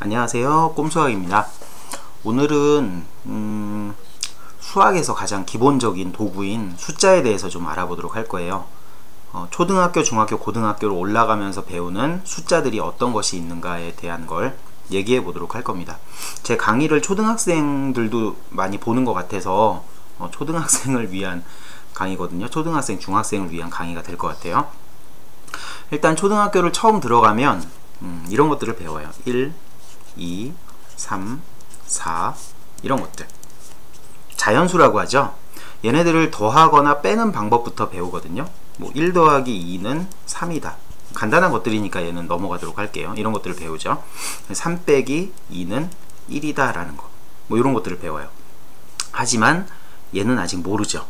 안녕하세요, 꼼수학입니다. 오늘은 수학에서 가장 기본적인 도구인 숫자에 대해서 좀 알아보도록 할 거예요. 초등학교, 중학교, 고등학교로 올라가면서 배우는 숫자들이 어떤 것이 있는가에 대한 걸 얘기해 보도록 할 겁니다. 제 강의를 초등학생들도 많이 보는 것 같아서 초등학생을 위한 강의거든요. 초등학생, 중학생을 위한 강의가 될 것 같아요. 일단 초등학교를 처음 들어가면 이런 것들을 배워요. 1, 2, 3, 4 이런 것들, 자연수라고 하죠. 얘네들을 더하거나 빼는 방법부터 배우거든요. 뭐 1 더하기 2는 3이다. 간단한 것들이니까 얘는 넘어가도록 할게요. 이런 것들을 배우죠. 3 빼기 2는 1이다 라는 거, 뭐 이런 것들을 배워요. 하지만 얘는 아직 모르죠.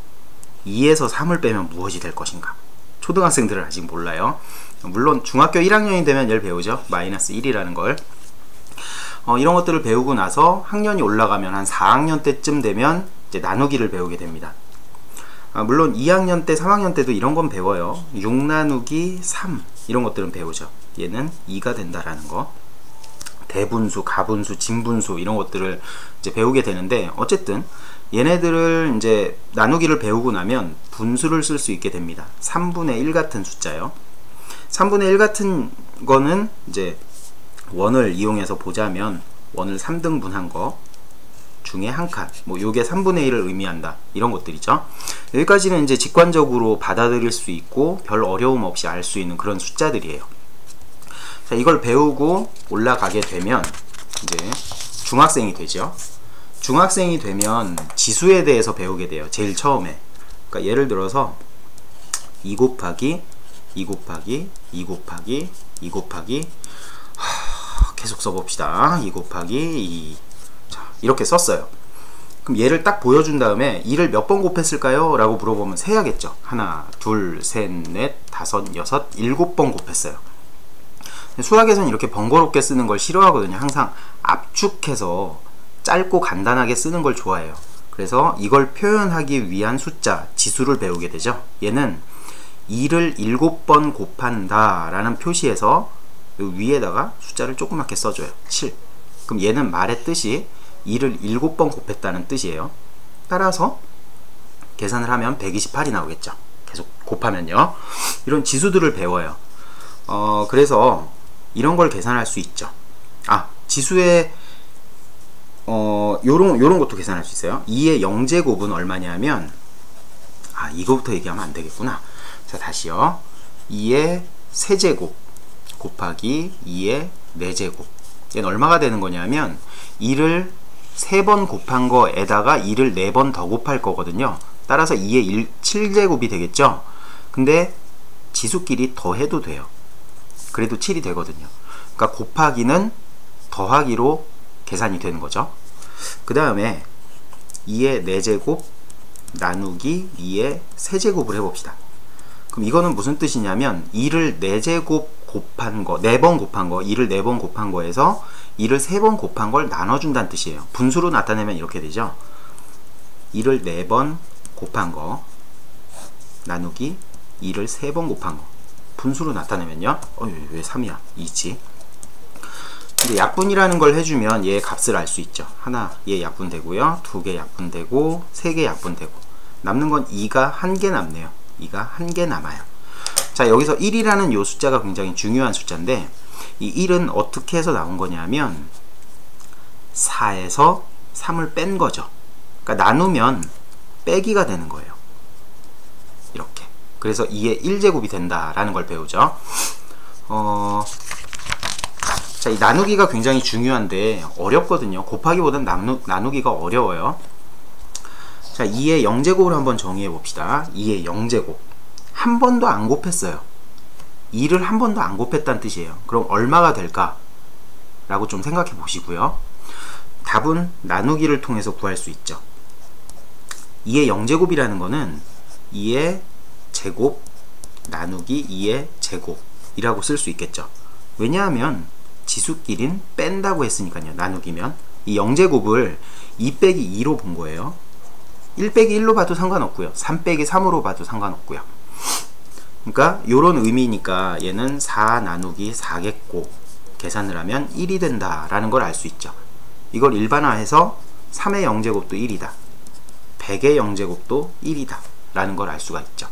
2에서 3을 빼면 무엇이 될 것인가. 초등학생들은 아직 몰라요. 물론 중학교 1학년이 되면 얘를 배우죠. 마이너스 1이라는 걸. 이런 것들을 배우고 나서 학년이 올라가면 한 4학년 때쯤 되면 이제 나누기를 배우게 됩니다. 물론 2학년 때, 3학년 때도 이런 건 배워요. 6 나누기 3 이런 것들은 배우죠. 얘는 2가 된다라는 거. 대분수, 가분수, 진분수 이런 것들을 이제 배우게 되는데, 어쨌든 얘네들을 이제 나누기를 배우고 나면 분수를 쓸 수 있게 됩니다. 3분의 1 같은 숫자요. 3분의 1 같은 거는 이제 원을 이용해서 보자면 원을 3등분한 거 중에 한 칸, 뭐 요게 3분의 1을 의미한다, 이런 것들이죠. 여기까지는 이제 직관적으로 받아들일 수 있고 별 어려움 없이 알 수 있는 그런 숫자들이에요. 자, 이걸 배우고 올라가게 되면 이제 중학생이 되죠. 중학생이 되면 지수에 대해서 배우게 돼요. 제일 처음에. 그러니까 예를 들어서 2 곱하기 2 곱하기 2 곱하기 2 곱하기 계속 써봅시다. 2 곱하기 2. 자, 이렇게 썼어요. 그럼 얘를 딱 보여준 다음에 2를 몇 번 곱했을까요? 라고 물어보면 세야겠죠. 하나, 둘, 셋, 넷, 다섯, 여섯, 7번 곱했어요. 수학에서는 이렇게 번거롭게 쓰는 걸 싫어하거든요. 항상 압축해서 짧고 간단하게 쓰는 걸 좋아해요. 그래서 이걸 표현하기 위한 숫자, 지수를 배우게 되죠. 얘는 2를 7번 곱한다 라는 표시에서 위에다가 숫자를 조그맣게 써줘요. 7. 그럼 얘는 말의 뜻이 2를 7번 곱했다는 뜻이에요. 따라서 계산을 하면 128이 나오겠죠. 계속 곱하면요. 이런 지수들을 배워요. 그래서 이런 걸 계산할 수 있죠. 지수의 요런 것도 계산할 수 있어요. 2의 0제곱은 얼마냐면, 이거부터 얘기하면 안 되겠구나. 자, 다시요. 2의 세제곱 곱하기 2의 4제곱. 얘는 얼마가 되는 거냐면 2를 3번 곱한 거에다가 2를 4번 더 곱할 거거든요. 따라서 2의 7제곱이 되겠죠. 근데 지수끼리 더해도 돼요. 그래도 7이 되거든요. 그러니까 곱하기는 더하기로 계산이 되는 거죠. 그 다음에 2의 4제곱 나누기 2의 세제곱을 해봅시다. 그럼 이거는 무슨 뜻이냐면 2를 4제곱 곱한 거, 4번 곱한 거, 2를 4번 곱한 거에서 2를 3번 곱한 걸 나눠준다는 뜻이에요. 분수로 나타내면 이렇게 되죠. 2를 4번 곱한 거 나누기 2를 3번 곱한 거. 분수로 나타내면요. 왜 3이야? 2지. 근데 약분이라는 걸 해주면 얘의 값을 알 수 있죠. 하나, 얘 약분되고요. 2개 약분되고 3개 약분되고 남는 건 2가 1개 남네요. 2가 1개 남아요. 자, 여기서 1이라는 요 숫자가 굉장히 중요한 숫자인데, 이 1은 어떻게 해서 나온 거냐면 4에서 3을 뺀 거죠. 그러니까 나누면 빼기가 되는 거예요. 이렇게. 그래서 2의 1제곱이 된다라는 걸 배우죠. 자, 이 나누기가 굉장히 중요한데 어렵거든요. 곱하기보다는 나누기가 어려워요. 자, 2의 0제곱을 한번 정의해 봅시다. 2의 0제곱. 한 번도 안 곱했어요. 2를 한 번도 안 곱했다는 뜻이에요. 그럼 얼마가 될까? 라고 좀 생각해 보시고요. 답은 나누기를 통해서 구할 수 있죠. 2의 0제곱이라는 거는 2의 제곱 나누기 2의 제곱이라고 쓸 수 있겠죠. 왜냐하면 지수끼린 뺀다고 했으니까요. 나누기면 이 0제곱을 2 빼기 2로 본 거예요. 1 빼기 1로 봐도 상관없고요. 3 빼기 3으로 봐도 상관없고요. 그러니까 요런 의미니까 얘는 4 나누기 4겠고, 계산을 하면 1이 된다라는 걸 알 수 있죠. 이걸 일반화해서 3의 0제곱도 1이다. 100의 0제곱도 1이다. 라는 걸 알 수가 있죠.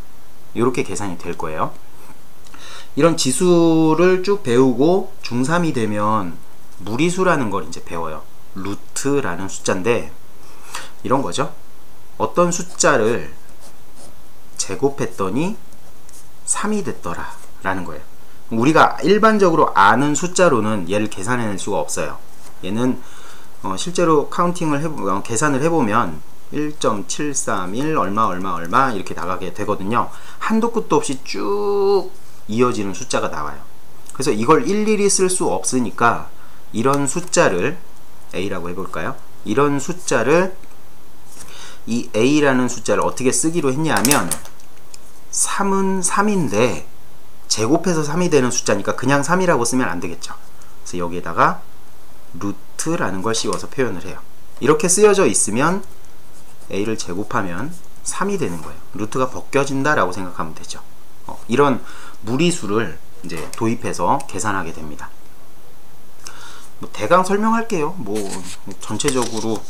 이렇게 계산이 될 거예요. 이런 지수를 쭉 배우고 중3이 되면 무리수라는 걸 이제 배워요. 루트라는 숫자인데 이런 거죠. 어떤 숫자를 제곱했더니 3이 됐더라 라는 거예요. 우리가 일반적으로 아는 숫자로는 얘를 계산해낼 수가 없어요. 얘는 실제로 카운팅을 계산을 해보면 1.731 얼마 이렇게 나가게 되거든요. 한도 끝도 없이 쭉 이어지는 숫자가 나와요. 그래서 이걸 일일이 쓸 수 없으니까 이런 숫자를 A라고 해볼까요? 이런 숫자를 이 A라는 숫자를 어떻게 쓰기로 했냐면 3은 3인데 제곱해서 3이 되는 숫자니까 그냥 3이라고 쓰면 안 되겠죠. 그래서 여기에다가 루트라는 걸 씌워서 표현을 해요. 이렇게 쓰여져 있으면 A를 제곱하면 3이 되는 거예요. 루트가 벗겨진다 라고 생각하면 되죠. 이런 무리수를 이제 도입해서 계산하게 됩니다. 대강 설명할게요. 전체적으로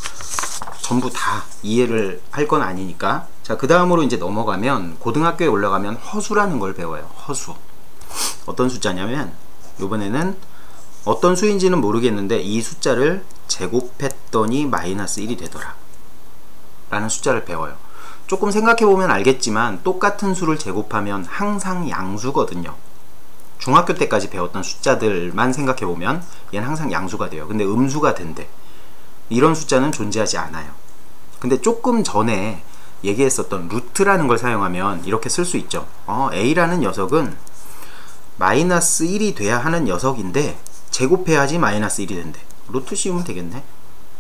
전부 다 이해를 할 건 아니니까. 자, 그 다음으로 이제 넘어가면 고등학교에 올라가면 허수라는 걸 배워요. 허수. 어떤 숫자냐면 이번에는 어떤 수인지는 모르겠는데 이 숫자를 제곱했더니 마이너스 1이 되더라 라는 숫자를 배워요. 조금 생각해보면 알겠지만 똑같은 수를 제곱하면 항상 양수거든요. 중학교 때까지 배웠던 숫자들만 생각해보면 얘는 항상 양수가 돼요. 근데 음수가 된대. 이런 숫자는 존재하지 않아요. 근데 조금 전에 얘기했었던 루트라는 걸 사용하면 이렇게 쓸 수 있죠. A라는 녀석은 마이너스 1이 돼야 하는 녀석인데 제곱해야지 마이너스 1이 된대. 루트 씌우면 되겠네.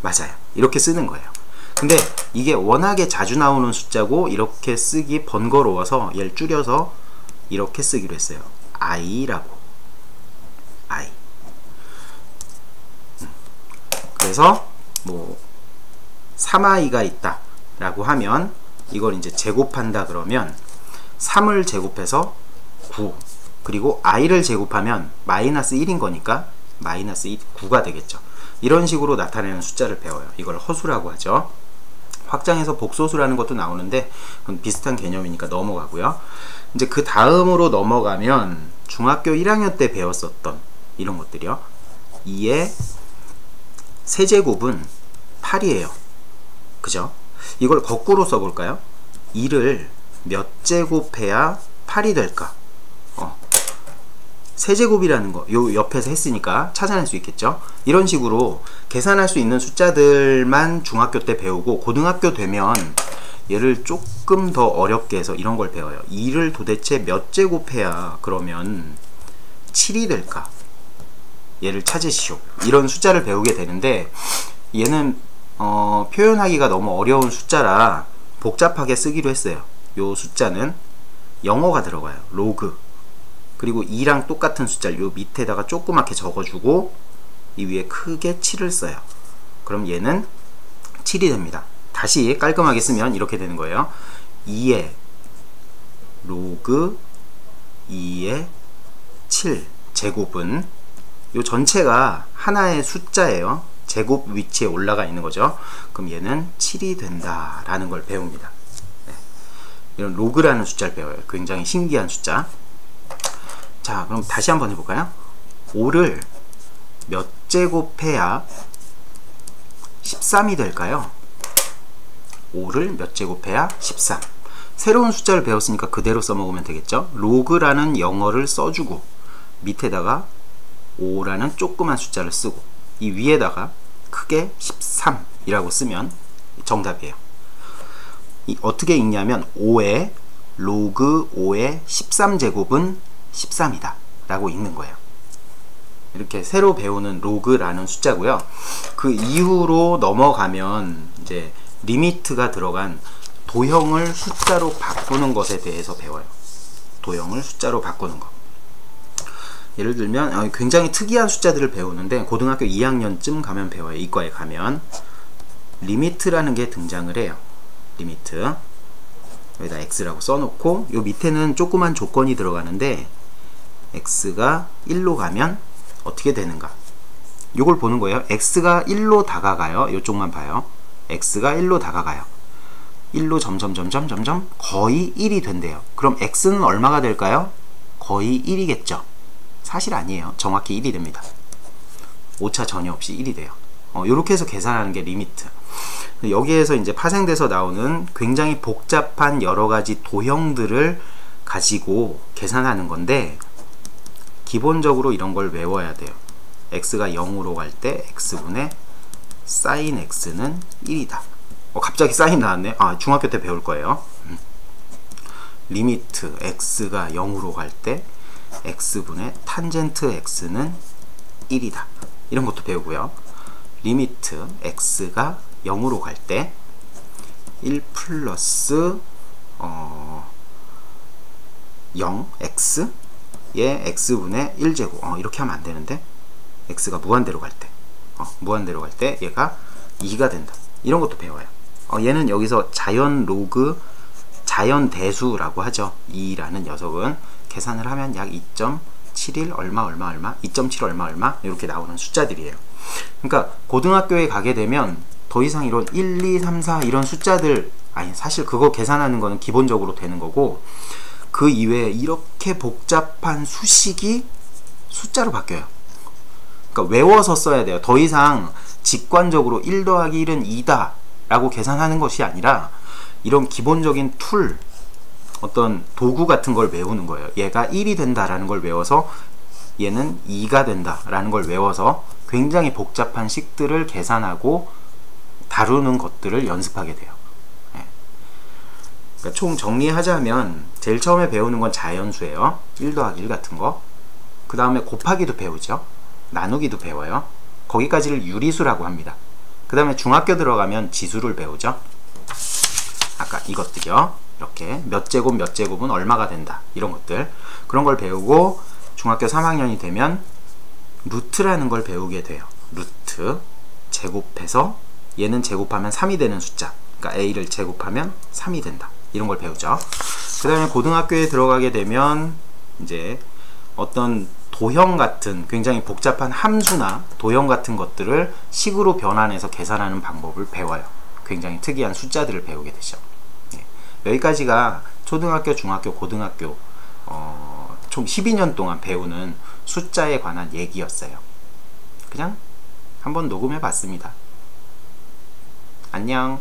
맞아요. 이렇게 쓰는 거예요. 근데 이게 워낙에 자주 나오는 숫자고 이렇게 쓰기 번거로워서 얘를 줄여서 이렇게 쓰기로 했어요. i라고. i. 그래서 3i가 있다 라고 하면 이걸 이제 제곱한다 그러면 3을 제곱해서 9 그리고 i를 제곱하면 마이너스 1인 거니까 마이너스 9가 되겠죠. 이런 식으로 나타내는 숫자를 배워요. 이걸 허수라고 하죠. 확장해서 복소수라는 것도 나오는데 그건 비슷한 개념이니까 넘어가고요. 이제 그 다음으로 넘어가면 중학교 1학년 때 배웠었던 이런 것들이요. 2의 세제곱은 8이에요. 그죠? 이걸 거꾸로 써볼까요? 2를 몇 제곱해야 8이 될까? 세제곱이라는 거 요 옆에서 했으니까 찾아낼 수 있겠죠. 이런 식으로 계산할 수 있는 숫자들만 중학교 때 배우고 고등학교 되면 얘를 조금 더 어렵게 해서 이런 걸 배워요. 2를 도대체 몇 제곱해야 그러면 7이 될까? 얘를 찾으시오. 이런 숫자를 배우게 되는데 얘는 표현하기가 너무 어려운 숫자라 복잡하게 쓰기로 했어요. 요 숫자는 영어가 들어가요. 로그. 그리고 2랑 똑같은 숫자를 요 밑에다가 조그맣게 적어주고 이 위에 크게 7을 써요. 그럼 얘는 7이 됩니다. 다시 깔끔하게 쓰면 이렇게 되는 거예요. 2의 로그 2의 7 제곱은 요 전체가 하나의 숫자예요. 제곱 위치에 올라가 있는 거죠. 그럼 얘는 7이 된다 라는 걸 배웁니다. 네. 이런 로그라는 숫자를 배워요. 굉장히 신기한 숫자. 자, 그럼 다시 한번 해볼까요? 5를 몇 제곱해야 13이 될까요? 5를 몇 제곱해야 13. 새로운 숫자를 배웠으니까 그대로 써먹으면 되겠죠? 로그라는 영어를 써주고 밑에다가 5라는 조그만 숫자를 쓰고 이 위에다가 크게 13이라고 쓰면 정답이에요. 어떻게 읽냐면 5의 로그 5의 13제곱은 13이다 라고 읽는 거예요. 이렇게 새로 배우는 로그라는 숫자고요. 그 이후로 넘어가면 이제 리미트가 들어간 도형을 숫자로 바꾸는 것에 대해서 배워요. 도형을 숫자로 바꾸는 거. 예를 들면 굉장히 특이한 숫자들을 배우는데 고등학교 2학년쯤 가면 배워요. 이과에 가면 리미트라는 게 등장을 해요. 리미트. 여기다 x라고 써놓고 요 밑에는 조그만 조건이 들어가는데 x가 1로 가면 어떻게 되는가, 요걸 보는 거예요. x가 1로 다가가요. 요쪽만 봐요. x가 1로 다가가요. 1로 점점 거의 1이 된대요. 그럼 x는 얼마가 될까요? 거의 1이겠죠. 사실 아니에요. 정확히 1이 됩니다. 오차 전혀 없이 1이 돼요. 요렇게 해서 계산하는 게 리미트. 여기에서 이제 파생돼서 나오는 굉장히 복잡한 여러가지 도형들을 가지고 계산하는 건데, 기본적으로 이런 걸 외워야 돼요. x가 0으로 갈 때 x분의 sin x는 1이다. 갑자기 사인 나왔네. 중학교 때 배울 거예요. 리미트 x가 0으로 갈 때 x분의 탄젠트 x는 1이다. 이런 것도 배우고요. 리미트 x가 0으로 갈 때 1 플러스 0 x의 x분의 1제곱, 이렇게 하면 안 되는데, x가 무한대로 갈 때, 무한대로 갈 때 얘가 2가 된다. 이런 것도 배워요. 얘는 여기서 자연 로그, 자연 대수라고 하죠. 2라는 녀석은 계산을 하면 약 2.71 얼마 2.7 얼마 이렇게 나오는 숫자들이에요. 그러니까 고등학교에 가게 되면 더 이상 이런 1, 2, 3, 4 이런 숫자들, 사실 그거 계산하는 거는 기본적으로 되는 거고, 그 이외에 이렇게 복잡한 수식이 숫자로 바뀌어요. 그러니까 외워서 써야 돼요. 더 이상 직관적으로 1 더하기 1은 2다 라고 계산하는 것이 아니라, 이런 기본적인 툴, 어떤 도구 같은 걸 외우는 거예요. 얘가 1이 된다라는 걸 외워서 얘는 2가 된다라는 걸 외워서 굉장히 복잡한 식들을 계산하고 다루는 것들을 연습하게 돼요. 그러니까 총 정리하자면 제일 처음에 배우는 건 자연수예요. 1 더하기 1 같은 거. 그 다음에 곱하기도 배우죠. 나누기도 배워요. 거기까지를 유리수라고 합니다. 그 다음에 중학교 들어가면 지수를 배우죠. 아까 이것들이요. 이렇게 몇 제곱 몇 제곱은 얼마가 된다, 이런 것들, 그런 걸 배우고, 중학교 3학년이 되면 루트라는 걸 배우게 돼요. 루트, 제곱해서 얘는 제곱하면 3이 되는 숫자, 그러니까 a를 제곱하면 3이 된다, 이런 걸 배우죠. 그 다음에 고등학교에 들어가게 되면 이제 어떤 도형 같은 굉장히 복잡한 함수나 도형 같은 것들을 식으로 변환해서 계산하는 방법을 배워요. 굉장히 특이한 숫자들을 배우게 되죠. 여기까지가 초등학교, 중학교, 고등학교 총 12년 동안 배우는 숫자에 관한 얘기였어요. 그냥 한번 녹음해 봤습니다. 안녕.